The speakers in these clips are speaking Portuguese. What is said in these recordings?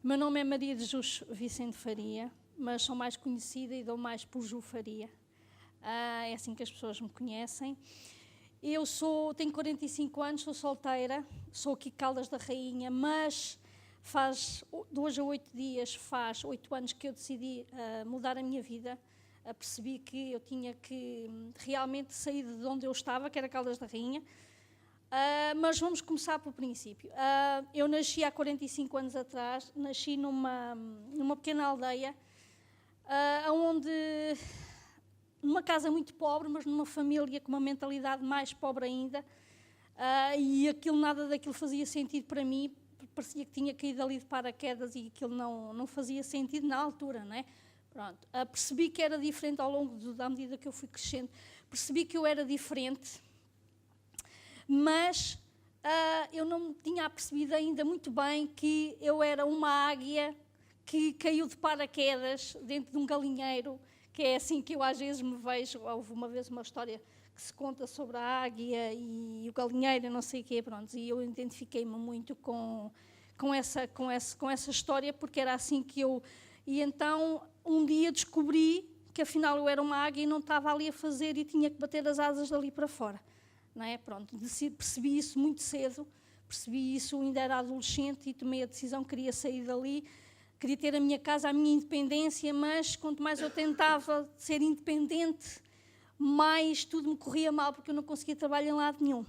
O meu nome é Maria de Jesus Vicente Faria, mas sou mais conhecida e dou mais por Ju Faria. É assim que as pessoas me conhecem. Eu tenho 45 anos, sou solteira, sou aqui Caldas da Rainha, mas faz 2 a 8 dias, faz 8 anos que eu decidi mudar a minha vida. Percebi que eu tinha que realmente sair de onde eu estava, que era Caldas da Rainha. Mas vamos começar pelo princípio. Eu nasci há 45 anos atrás, nasci numa pequena aldeia, numa casa muito pobre, mas numa família com uma mentalidade mais pobre ainda, e nada daquilo fazia sentido para mim, parecia que tinha caído ali de paraquedas e aquilo não fazia sentido na altura, não é? Pronto. Percebi que era diferente ao longo da medida que eu fui crescendo, percebi que eu era diferente, mas eu não me tinha apercebido ainda muito bem que eu era uma águia que caiu de paraquedas dentro de um galinheiro, que é assim que eu às vezes me vejo. Houve uma vez uma história que se conta sobre a águia e o galinheiro, não sei o quê, pronto, e eu identifiquei-me muito com essa história, porque era assim que eu... E então, um dia descobri que afinal eu era uma águia e não estava ali a fazer e tinha que bater as asas dali para fora. Não é? Pronto, percebi isso muito cedo, percebi isso, ainda era adolescente e tomei a decisão que queria sair dali, queria ter a minha casa, a minha independência, mas quanto mais eu tentava ser independente, mais tudo me corria mal, porque eu não conseguia trabalho em lado nenhum.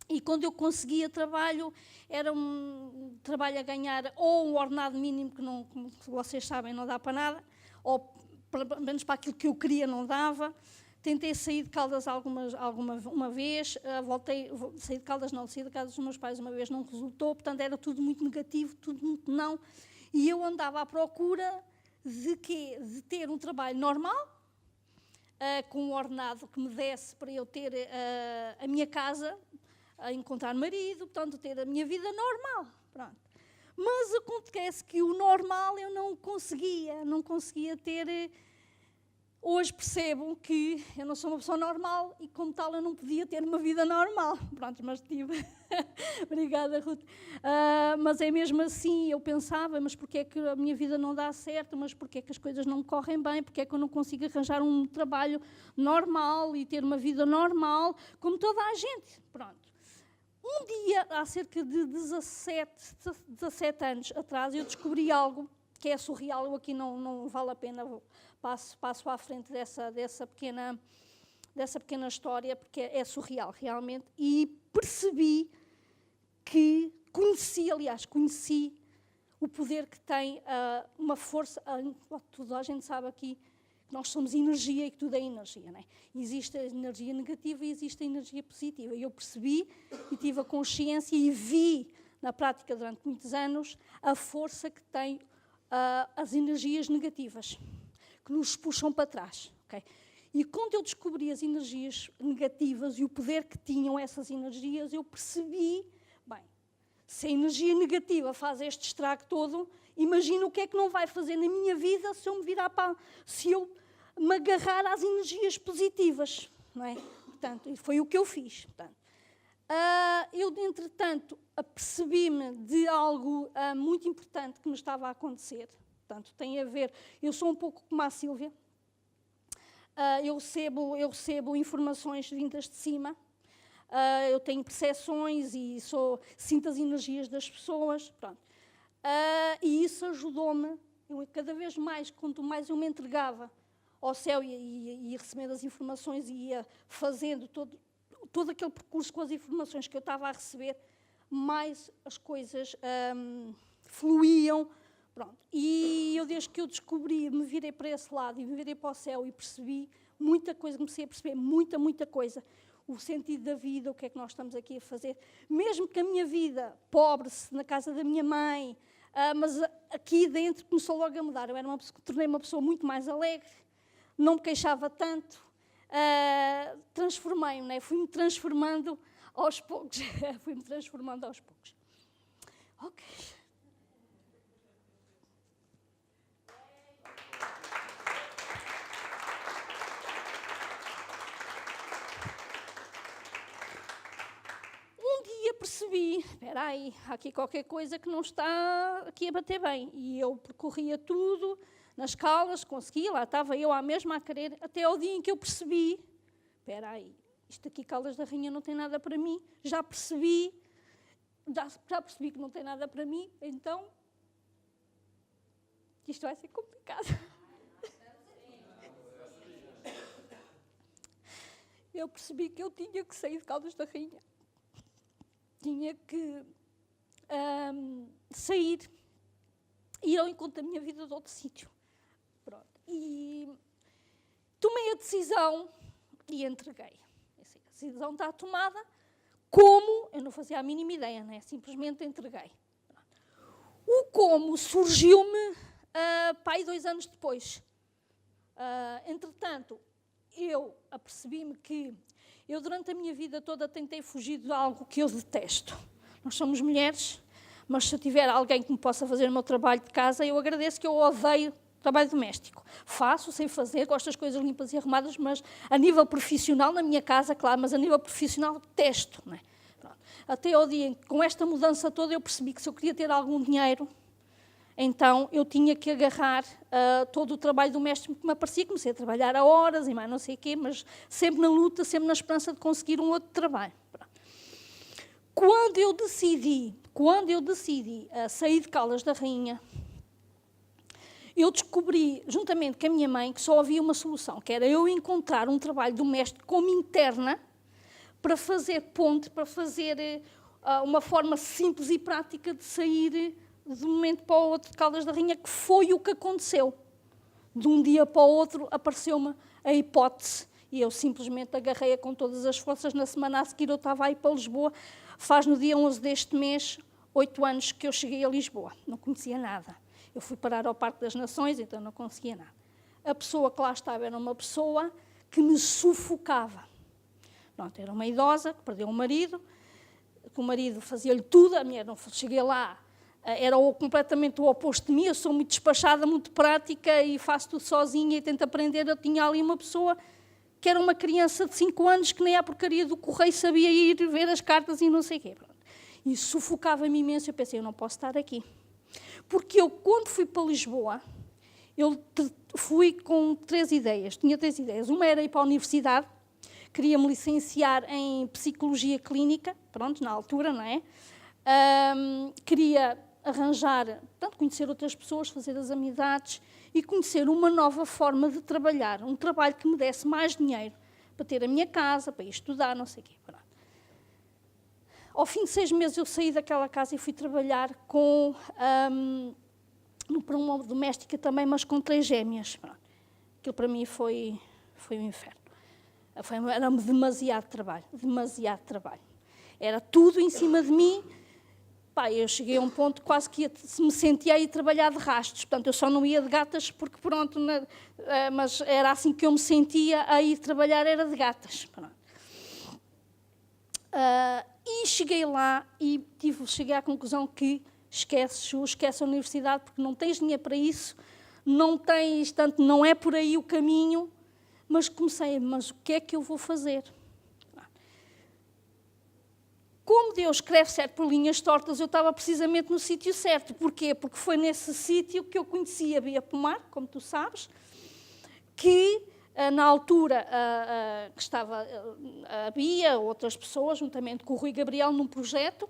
E quando eu conseguia trabalho, era um trabalho a ganhar ou um ordenado mínimo, que não, como vocês sabem, não dá para nada, ou pelo menos para aquilo que eu queria não dava. Tentei sair de Caldas uma vez, saí de Caldas não, saí de casa dos meus pais uma vez, não resultou, portanto era tudo muito negativo, tudo muito não. E eu andava à procura de quê? De ter um trabalho normal, com um ordenado que me desse para eu ter a minha casa, a encontrar marido, portanto ter a minha vida normal, pronto. Mas acontece que o normal eu não conseguia ter... Hoje percebo que eu não sou uma pessoa normal e, como tal, eu não podia ter uma vida normal. Pronto, mas tive. Obrigada, Ruth. Mas é mesmo assim, eu pensava, mas porquê é que a minha vida não dá certo? Mas porquê é que as coisas não correm bem? Porquê é que eu não consigo arranjar um trabalho normal e ter uma vida normal, como toda a gente? Pronto. Um dia, há cerca de 17 anos atrás, eu descobri algo que é surreal. Eu aqui não vale a pena... Passo à frente dessa pequena história, porque é surreal, realmente, e percebi que conheci o poder que tem uma força. Toda a gente sabe aqui que nós somos energia e que tudo é energia, não é? Existe a energia negativa e existe a energia positiva. E eu percebi e tive a consciência e vi, na prática, durante muitos anos, a força que tem as energias negativas, que nos puxam para trás, ok? E quando eu descobri as energias negativas e o poder que tinham essas energias, eu percebi, bem, se a energia negativa faz este estrago todo, imagina o que é que não vai fazer na minha vida se eu me agarrar às energias positivas, não é? Portanto, e foi o que eu fiz. Portanto, eu, entretanto, apercebi-me de algo muito importante que me estava a acontecer. Portanto, tem a ver... Eu sou um pouco como a Sílvia. Eu recebo informações vindas de cima. Eu tenho percepções e sinto as energias das pessoas. Pronto. E isso ajudou-me. Cada vez mais, quanto mais eu me entregava ao céu e ia recebendo as informações e ia fazendo todo aquele percurso com as informações que eu estava a receber, mais as coisas fluíam. Pronto. E eu, desde que eu descobri, me virei para esse lado e me virei para o céu e percebi muita coisa, comecei a perceber muita coisa. O sentido da vida, o que é que nós estamos aqui a fazer. Mesmo que a minha vida, pobre-se na casa da minha mãe, mas aqui dentro começou logo a mudar. Eu tornei uma pessoa muito mais alegre, não me queixava tanto, transformei-me, né? Fui-me transformando aos poucos. Ok. percebi, espera aí, há aqui qualquer coisa que não está aqui a bater bem. E eu percorria tudo, nas Caldas, conseguia, lá estava eu à mesma a querer, até ao dia em que eu percebi, espera aí, isto aqui, Caldas da Rainha, não tem nada para mim, já percebi que não tem nada para mim, então, isto vai ser complicado. Eu percebi que eu tinha que sair de Caldas da Rainha. Tinha que sair e ir ao encontro da minha vida de outro sítio. Pronto. E tomei a decisão e entreguei. Assim, a decisão está tomada, como, eu não fazia a mínima ideia, né? Simplesmente entreguei. O como surgiu-me pai 2 anos depois. Entretanto, eu apercebi-me que eu durante a minha vida toda tentei fugir de algo que eu detesto. Nós somos mulheres, mas se eu tiver alguém que me possa fazer o meu trabalho de casa, eu agradeço, que eu odeio trabalho doméstico. Faço, sei fazer, gosto das coisas limpas e arrumadas, mas a nível profissional, na minha casa, claro, mas a nível profissional detesto. Não é? Até ao dia em que, com esta mudança toda, eu percebi que se eu queria ter algum dinheiro, então eu tinha que agarrar todo o trabalho doméstico que me aparecia. Comecei a trabalhar a horas e mais não sei o quê, mas sempre na luta, sempre na esperança de conseguir um outro trabalho. Quando eu decidi sair de Caldas da Rainha, eu descobri, juntamente com a minha mãe, que só havia uma solução, que era eu encontrar um trabalho doméstico como interna para fazer ponte, para fazer uma forma simples e prática de sair de um momento para o outro de Caldas da Rainha, que foi o que aconteceu. De um dia para o outro apareceu-me a hipótese e eu simplesmente agarrei-a com todas as forças. Na semana a seguir eu estava a ir para Lisboa. Faz no dia 11 deste mês 8 anos que eu cheguei a Lisboa. Não conhecia nada. Eu fui parar ao Parque das Nações, então não conseguia nada. A pessoa que lá estava era uma pessoa que me sufocava. Pronto, era uma idosa que perdeu um marido, que o marido fazia-lhe tudo, a mulher não cheguei lá. Era completamente o oposto de mim, eu sou muito despachada, muito prática e faço tudo sozinha e tento aprender. Eu tinha ali uma pessoa que era uma criança de 5 anos que nem a porcaria do correio sabia ir ver as cartas e não sei o quê. E sufocava-me imenso. Eu pensei, eu não posso estar aqui. Porque eu, quando fui para Lisboa, eu fui com 3 ideias. Tinha 3 ideias. Uma era ir para a universidade, queria-me licenciar em Psicologia Clínica, pronto, na altura, não é? Queria arranjar, portanto, conhecer outras pessoas, fazer as amizades e conhecer uma nova forma de trabalhar, um trabalho que me desse mais dinheiro para ter a minha casa, para ir estudar, não sei o quê. Pronto. Ao fim de 6 meses eu saí daquela casa e fui trabalhar para uma doméstica também, mas com 3 gêmeas. Pronto. Aquilo para mim foi um inferno. Era demasiado trabalho. Era tudo em cima de mim. Pá, eu cheguei a um ponto quase que me sentia a ir trabalhar de rastos. Portanto, eu só não ia de gatas porque, pronto, mas era assim que eu me sentia a ir trabalhar, era de gatas. E cheguei lá e cheguei à conclusão que esquece a universidade porque não tens dinheiro para isso, portanto, não é por aí o caminho, mas mas o que é que eu vou fazer? Como Deus escreve certo por linhas tortas, eu estava precisamente no sítio certo. Porquê? Porque foi nesse sítio que eu conheci a Bia Pomar, como tu sabes, que na altura que estava a Bia, outras pessoas, juntamente com o Rui Gabriel, num projeto,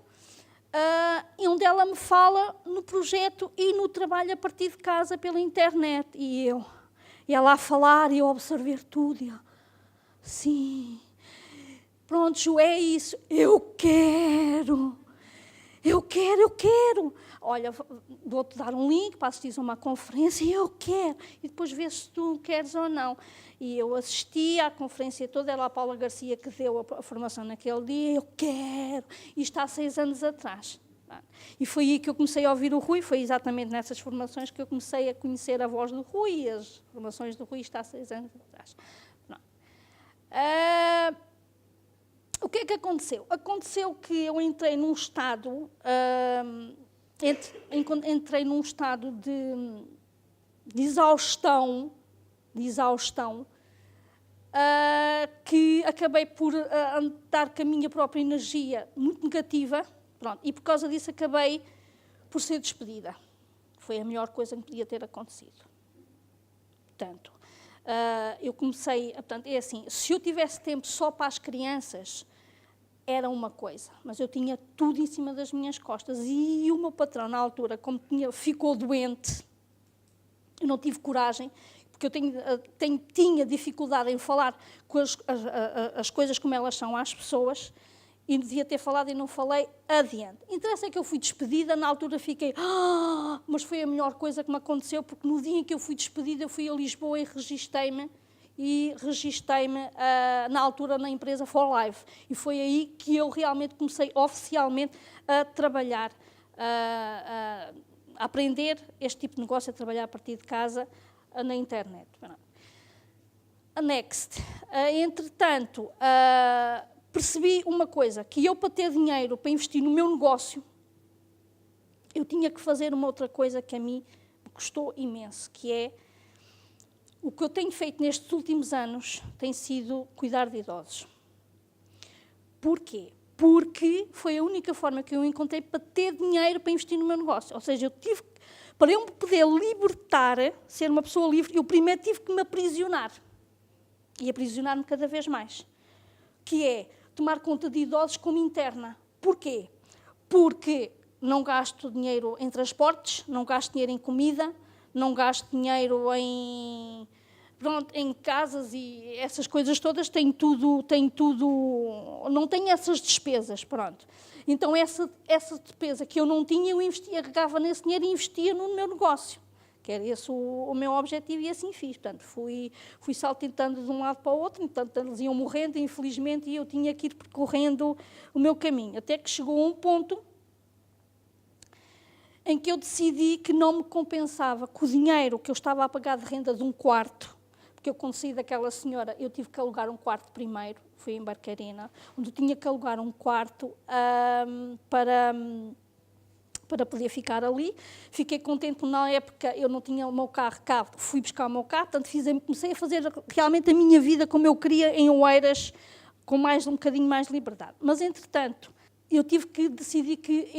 e onde ela me fala no projeto e no trabalho a partir de casa pela internet. E ela a falar e eu a absorver tudo. E eu, sim... Pronto, Ju, é isso. Eu quero. Olha, vou-te dar um link para assistir a uma conferência e eu quero. E depois vê se tu queres ou não. E eu assisti à conferência toda, era a Paula Garcia que deu a formação naquele dia. Eu quero. Isto há 6 anos atrás. E foi aí que eu comecei a ouvir o Rui, foi exatamente nessas formações que eu comecei a conhecer a voz do Rui e as formações do Rui, isto há 6 anos atrás. O que é que aconteceu? Aconteceu que eu entrei num estado, de exaustão, que acabei por andar com a minha própria energia muito negativa, Pronto, e por causa disso acabei por ser despedida. Foi a melhor coisa que podia ter acontecido. Portanto, eu comecei, portanto, é assim, se eu tivesse tempo só para as crianças, era uma coisa, mas eu tinha tudo em cima das minhas costas e o meu patrão, na altura, como ficou doente, eu não tive coragem, porque eu tinha dificuldade em falar com as coisas como elas são às pessoas, e devia ter falado e não falei, adiante. Interessa que eu fui despedida, na altura fiquei, mas foi a melhor coisa que me aconteceu, porque no dia em que eu fui despedida, eu fui a Lisboa e registrei-me na altura na empresa For Life. E foi aí que eu realmente comecei oficialmente a trabalhar, a aprender este tipo de negócio, a trabalhar a partir de casa na internet. A Next. Entretanto, percebi uma coisa, que eu, para ter dinheiro para investir no meu negócio, eu tinha que fazer uma outra coisa que a mim me custou imenso, que é o que eu tenho feito nestes últimos anos tem sido cuidar de idosos. Porquê? Porque foi a única forma que eu encontrei para ter dinheiro para investir no meu negócio. Ou seja, para eu me poder libertar, ser uma pessoa livre, eu primeiro tive que me aprisionar. E aprisionar-me cada vez mais. Que é tomar conta de idosos como interna. Porquê? Porque não gasto dinheiro em transportes, não gasto dinheiro em comida, não gasto dinheiro em casas e essas coisas todas, tenho tudo, não tenho essas despesas, pronto. Então essa despesa que eu não tinha, eu investia, agregava nesse dinheiro e investia no meu negócio. Que era esse o meu objetivo e assim fiz. Portanto, fui saltitando de um lado para o outro, portanto, eles iam morrendo, infelizmente, e eu tinha que ir percorrendo o meu caminho. Até que chegou a um ponto em que eu decidi que não me compensava com o dinheiro que eu estava a pagar de renda de um quarto, porque eu, quando saí daquela senhora, eu tive que alugar um quarto primeiro, fui em Barcarena, onde eu tinha que alugar um quarto para poder ficar ali. Fiquei contente, porque na época eu não tinha o meu carro cá, fui buscar o meu carro, portanto comecei a fazer realmente a minha vida como eu queria em Oeiras, com um bocadinho mais de liberdade. Mas, entretanto, eu tive que decidir que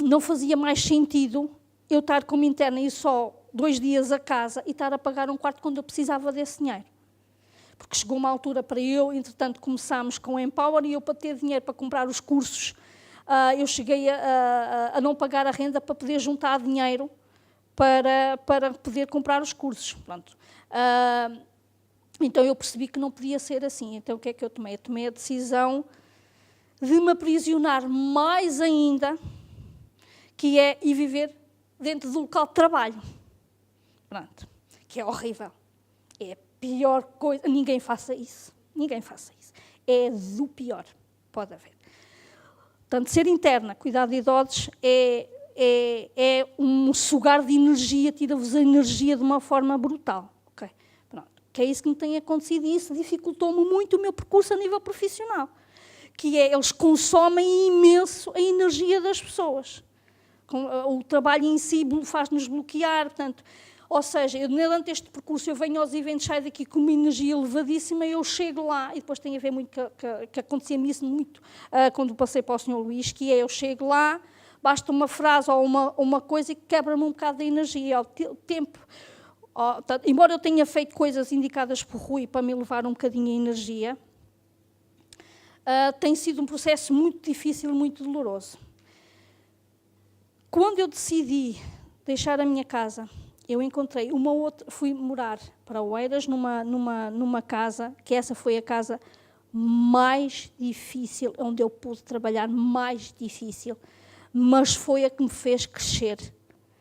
não fazia mais sentido eu estar como interna e ir só 2 dias a casa e estar a pagar um quarto quando eu precisava desse dinheiro. Porque chegou uma altura para eu, entretanto, começámos com o Empower e eu, para ter dinheiro para comprar os cursos, eu cheguei a não pagar a renda para poder juntar dinheiro para poder comprar os cursos. Pronto. Então eu percebi que não podia ser assim. Então o que é que eu tomei? Eu tomei a decisão de me aprisionar mais ainda, que é ir viver dentro do local de trabalho. Pronto. Que é horrível. É a pior coisa. Ninguém faça isso. Ninguém faça isso. É do pior. Pode haver. Portanto, ser interna, cuidar de idosos, é um sugar de energia, tira-vos a energia de uma forma brutal. Okay? Pronto. Que é isso que me tem acontecido e isso dificultou-me muito o meu percurso a nível profissional. Que é, eles consomem imenso a energia das pessoas. O trabalho em si faz-nos bloquear, portanto, ou seja, durante este percurso eu venho aos eventos, saio daqui com uma energia elevadíssima, eu chego lá, e depois tem a ver muito, que acontecia-me isso muito quando passei para o Sr. Luís, que é, eu chego lá, basta uma frase ou uma coisa e quebra-me um bocado da energia. Ao tempo, embora eu tenha feito coisas indicadas por Rui para me levar um bocadinho a energia, tem sido um processo muito difícil, muito doloroso. Quando eu decidi deixar a minha casa, eu encontrei fui morar para Oeiras numa casa, que essa foi a casa mais difícil, onde eu pude trabalhar, mais difícil, mas foi a que me fez crescer,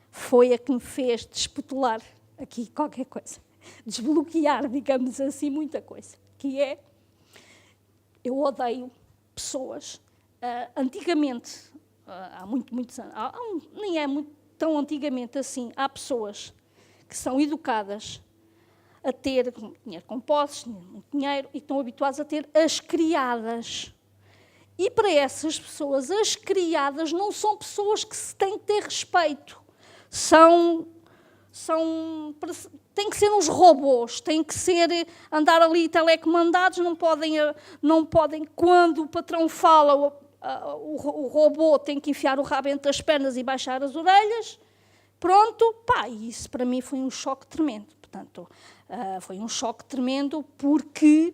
foi a que me fez despotular aqui qualquer coisa, desbloquear, digamos assim, muita coisa, que é, eu odeio pessoas, antigamente, há muitos anos, nem é muito tão antigamente assim, há pessoas que são educadas a ter dinheiro com posses, muito dinheiro, e estão habituadas a ter as criadas. E para essas pessoas, as criadas não são pessoas que se têm que ter respeito. São têm que ser uns robôs, têm que andar ali telecomandados, não podem, quando o patrão fala, o robô tem que enfiar o rabo entre as pernas e baixar as orelhas. Pronto, isso para mim foi um choque tremendo. Portanto, foi um choque tremendo porque,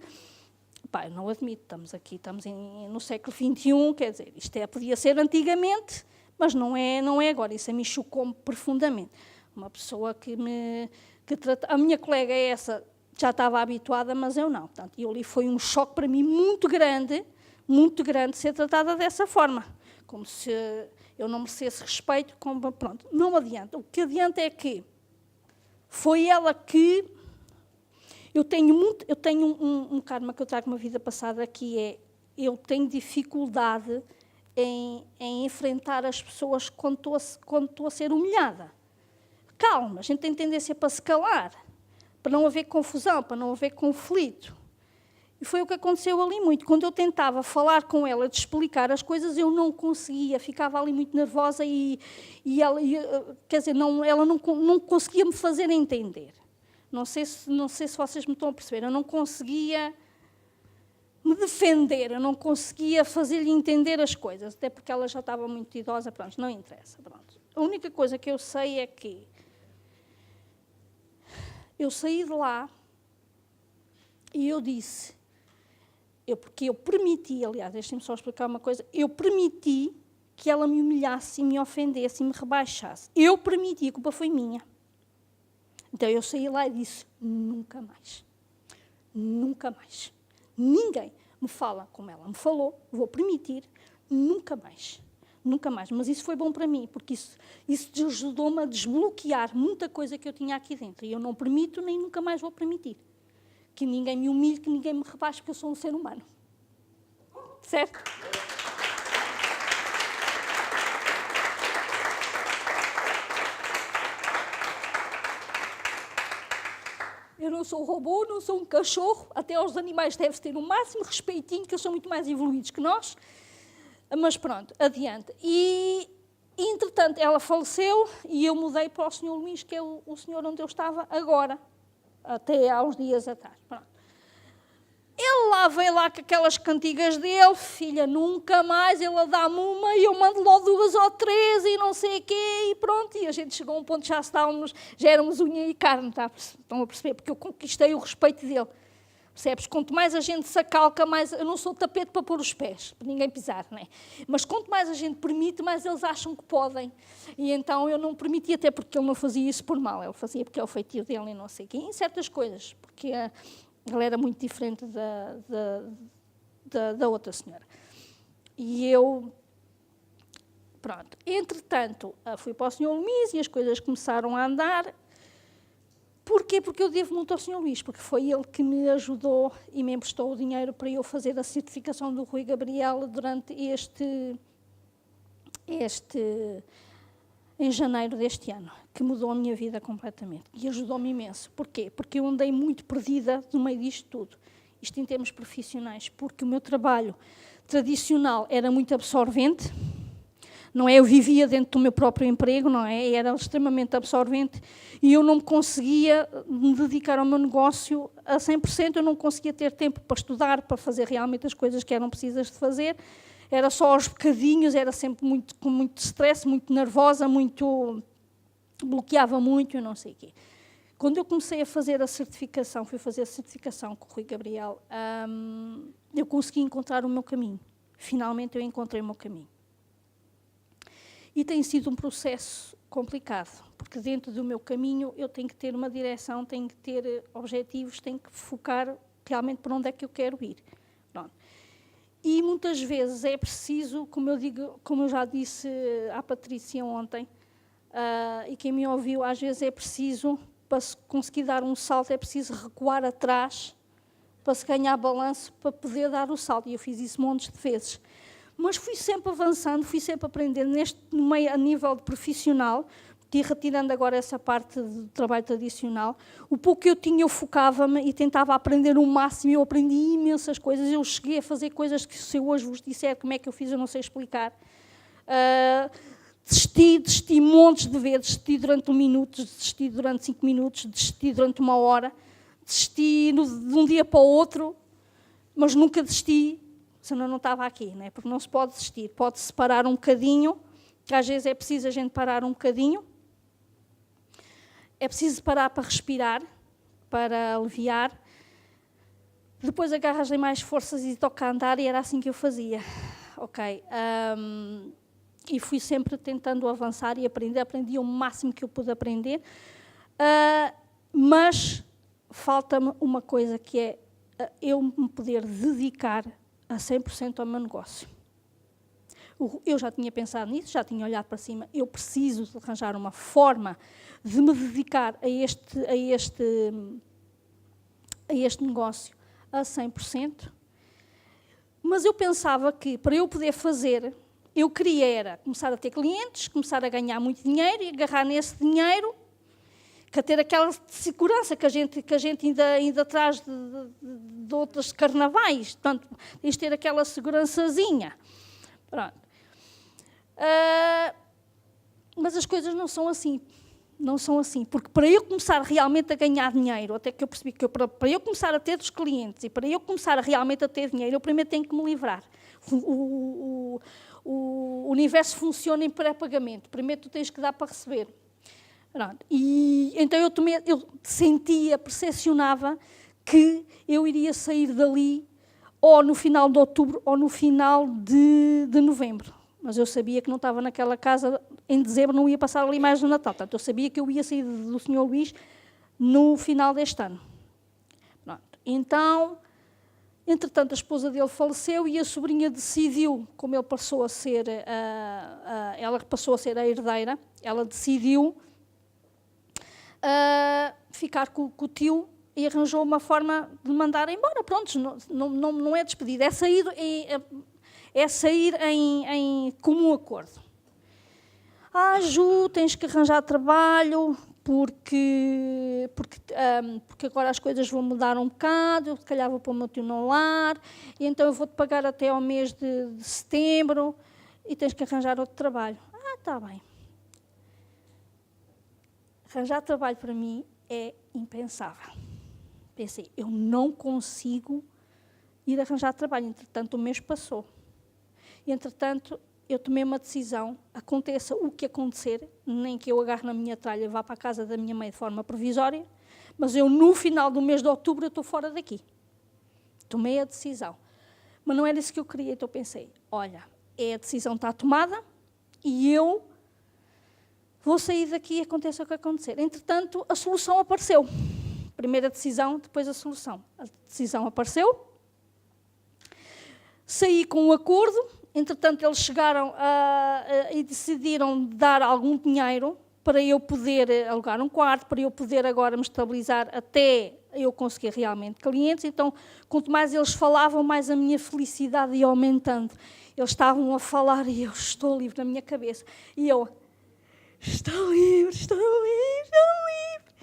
eu não admito, estamos no século XXI, quer dizer, isto podia ser antigamente, mas não é agora. Isso a mim chocou-me profundamente. Uma pessoa que trata... A minha colega essa já estava habituada, mas eu não. Portanto, ali foi um choque para mim muito grande ser tratada dessa forma. Como se eu não merecesse respeito. Pronto, não adianta. O que adianta é que foi ela que... Eu tenho um karma que eu trago uma vida passada, que é... Eu tenho dificuldade em enfrentar as pessoas quando estou a ser humilhada. Calma, a gente tem tendência para se calar, para não haver confusão, para não haver conflito. E foi o que aconteceu ali muito. Quando eu tentava falar com ela, de explicar as coisas, eu não conseguia, ficava ali muito nervosa e ela, quer dizer, ela não conseguia me fazer entender. Não sei se vocês me estão a perceber, eu não conseguia me defender, eu não conseguia fazer-lhe entender as coisas, até porque ela já estava muito idosa, pronto, não interessa. Pronto. A única coisa que eu sei é que eu saí de lá e eu disse, porque eu permiti, aliás, deixem-me só explicar uma coisa, eu permiti que ela me humilhasse, me ofendesse e me rebaixasse. Eu permiti, a culpa foi minha. Então eu saí lá e disse, nunca mais. Nunca mais. Ninguém me fala como ela me falou, vou permitir, nunca mais. Nunca mais. Mas isso foi bom para mim, porque isso ajudou-me a desbloquear muita coisa que eu tinha aqui dentro. E eu não permito, nem nunca mais vou permitir. Que ninguém me humilhe, que ninguém me rebaixe, porque eu sou um ser humano. Certo? Eu não sou um robô, não sou um cachorro. Até aos animais deve-se ter o máximo respeitinho, que eles são muito mais evoluídos que nós. Mas pronto, adiante. E, entretanto, ela faleceu e eu mudei para o Sr. Luís, que é o senhor onde eu estava agora, até há uns dias atrás. Pronto. Ele lá vem lá com aquelas cantigas dele, filha, nunca mais, ele dá-me uma e eu mando logo 2 ou 3 e não sei o quê, e pronto. E a gente chegou a um ponto, já éramos unha e carne, estão a perceber? Porque eu conquistei o respeito dele. Percebes? Quanto mais a gente se acalca, mais... Eu não sou tapete para pôr os pés, para ninguém pisar, não é? Mas quanto mais a gente permite, mais eles acham que podem. E então eu não permiti, até porque ele não fazia isso por mal, ele fazia porque é o feitio dele e não sei o quê. Em certas coisas, porque ele era muito diferente da outra senhora. E eu... Pronto. Entretanto, fui para o Sr. Luís e as coisas começaram a andar. Porquê? Porque eu devo muito ao Sr. Luís, porque foi ele que me ajudou e me emprestou o dinheiro para eu fazer a certificação do Rui Gabriel durante em janeiro deste ano, que mudou a minha vida completamente e ajudou-me imenso. Porquê? Porque eu andei muito perdida no meio disto tudo, isto em termos profissionais, porque o meu trabalho tradicional era muito absorvente, não é? Eu vivia dentro do meu próprio emprego, não é? Era extremamente absorvente e eu não conseguia me dedicar ao meu negócio a 100%, eu não conseguia ter tempo para estudar, para fazer realmente as coisas que eram precisas de fazer, era só aos bocadinhos, era sempre com muito stress, muito nervosa, bloqueava muito, eu não sei o quê. Quando eu comecei a fazer a certificação, fui fazer a certificação com o Rui Gabriel, eu consegui encontrar o meu caminho. Finalmente eu encontrei o meu caminho. E tem sido um processo complicado, porque dentro do meu caminho eu tenho que ter uma direção, tenho que ter objetivos, tenho que focar realmente para onde é que eu quero ir. Pronto. E muitas vezes é preciso, como eu já disse à Patrícia ontem, e quem me ouviu, às vezes é preciso, para se conseguir dar um salto, é preciso recuar atrás, para se ganhar balanço, para poder dar o salto. E eu fiz isso montes de vezes. Mas fui sempre avançando, fui sempre aprendendo a nível de profissional, e retirando agora essa parte do trabalho tradicional. O pouco que eu tinha, eu focava-me e tentava aprender o máximo, eu aprendi imensas coisas, eu cheguei a fazer coisas que se eu hoje vos disser como é que eu fiz, eu não sei explicar. Desisti montes de vezes, desisti durante 1 minuto, desisti durante 5 minutos, desisti durante 1 hora, desisti de um dia para o outro, mas nunca desisti, senão não estava aqui, né? Porque não se pode desistir, pode-se parar um bocadinho, que às vezes é preciso a gente parar um bocadinho, é preciso parar para respirar, para aliviar, depois agarras em mais forças e toca a andar, e era assim que eu fazia, ok? E fui sempre tentando avançar e aprender, aprendi o máximo que eu pude aprender, mas falta-me uma coisa, que é eu me poder dedicar a 100% ao meu negócio. Eu já tinha pensado nisso, já tinha olhado para cima, eu preciso de arranjar uma forma de me dedicar a este negócio a 100%, mas eu pensava que para eu poder fazer, eu queria era começar a ter clientes, começar a ganhar muito dinheiro e agarrar nesse dinheiro, que a ter aquela segurança que a gente ainda traz de outros carnavais, portanto, tens de ter aquela segurançazinha. Pronto. Mas as coisas não são assim. Não são assim, porque para eu começar realmente a ganhar dinheiro, até que eu percebi que para eu começar a ter os clientes e para eu começar realmente a ter dinheiro, eu primeiro tenho que me livrar. O universo funciona em pré-pagamento. Primeiro tu tens que dar para receber. Pronto. E então eu sentia, percepcionava que eu iria sair dali ou no final de outubro ou no final de novembro. Mas eu sabia que não estava naquela casa em dezembro, não ia passar ali mais no Natal. Portanto, eu sabia que eu ia sair do Sr. Luís no final deste ano. Pronto. Então, entretanto, a esposa dele faleceu e a sobrinha decidiu, como ele passou a ser, ela passou a ser a herdeira, ela decidiu ficar com o tio e arranjou uma forma de mandar embora. Pronto, não é despedida, é sair em comum acordo. Ju, tens que arranjar trabalho, porque agora as coisas vão mudar um bocado, eu se calhar vou pôr o meu tio no lar, e então eu vou-te pagar até ao mês de setembro, e tens que arranjar outro trabalho. Está bem. Arranjar trabalho para mim é impensável. Pensei, eu não consigo ir arranjar trabalho, entretanto o mês passou. E, entretanto, eu tomei uma decisão, aconteça o que acontecer, nem que eu agarre na minha tralha e vá para a casa da minha mãe de forma provisória, mas eu, no final do mês de outubro, eu estou fora daqui. Tomei a decisão. Mas não era isso que eu queria, então pensei, olha, a decisão está tomada e eu vou sair daqui e aconteça o que acontecer. Entretanto, a solução apareceu. Primeiro a decisão, depois a solução. A decisão apareceu, saí com um acordo. Entretanto, eles chegaram e decidiram dar algum dinheiro para eu poder alugar um quarto, para eu poder agora me estabilizar até eu conseguir realmente clientes. Então, quanto mais eles falavam, mais a minha felicidade ia aumentando. Eles estavam a falar e eu estou livre na minha cabeça. E eu, estou livre, estou livre, estou livre.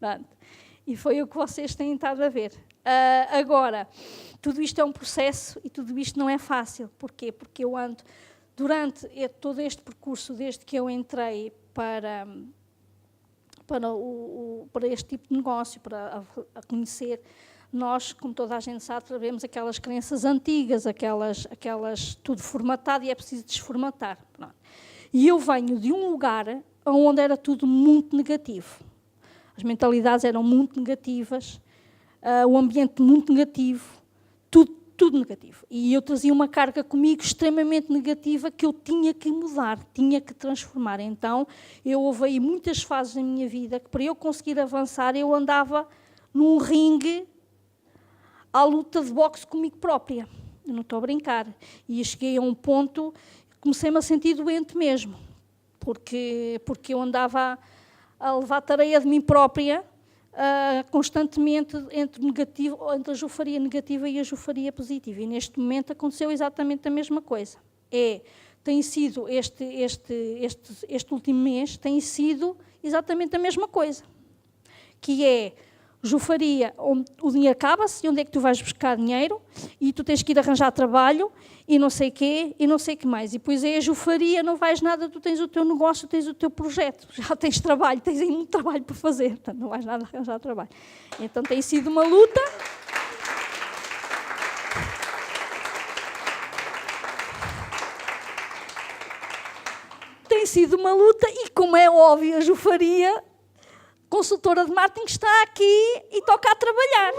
Pronto. E foi o que vocês têm estado a ver. Agora, tudo isto é um processo e tudo isto não é fácil. Porquê? Porque eu ando, durante todo este percurso, desde que eu entrei para este tipo de negócio, para conhecer, nós, como toda a gente sabe, sabemos aquelas crenças antigas, aquelas tudo formatado e é preciso desformatar. Pronto. E eu venho de um lugar onde era tudo muito negativo. As mentalidades eram muito negativas, o ambiente muito negativo, tudo negativo. E eu trazia uma carga comigo extremamente negativa que eu tinha que mudar, tinha que transformar. Então, houve aí muitas fases na minha vida que para eu conseguir avançar, eu andava num ringue à luta de boxe comigo própria. Eu não estou a brincar. E eu cheguei a um ponto, comecei-me a sentir doente mesmo, porque eu andava a levar tarefa de mim própria, constantemente entre a jufaria negativa e a jufaria positiva. E neste momento aconteceu exatamente a mesma coisa. Tem sido este último mês, tem sido exatamente a mesma coisa. Que é Jufaria, onde o dinheiro acaba-se, e onde é que tu vais buscar dinheiro, e tu tens que ir arranjar trabalho, e não sei quê, e não sei o que mais. E depois é a jufaria, não vais nada, tu tens o teu negócio, tens o teu projeto, já tens trabalho, tens aí muito trabalho para fazer, portanto não vais nada arranjar trabalho. Então tem sido uma luta. Tem sido uma luta, e como é óbvio, a jufaria, consultora de marketing, está aqui e toca a trabalhar.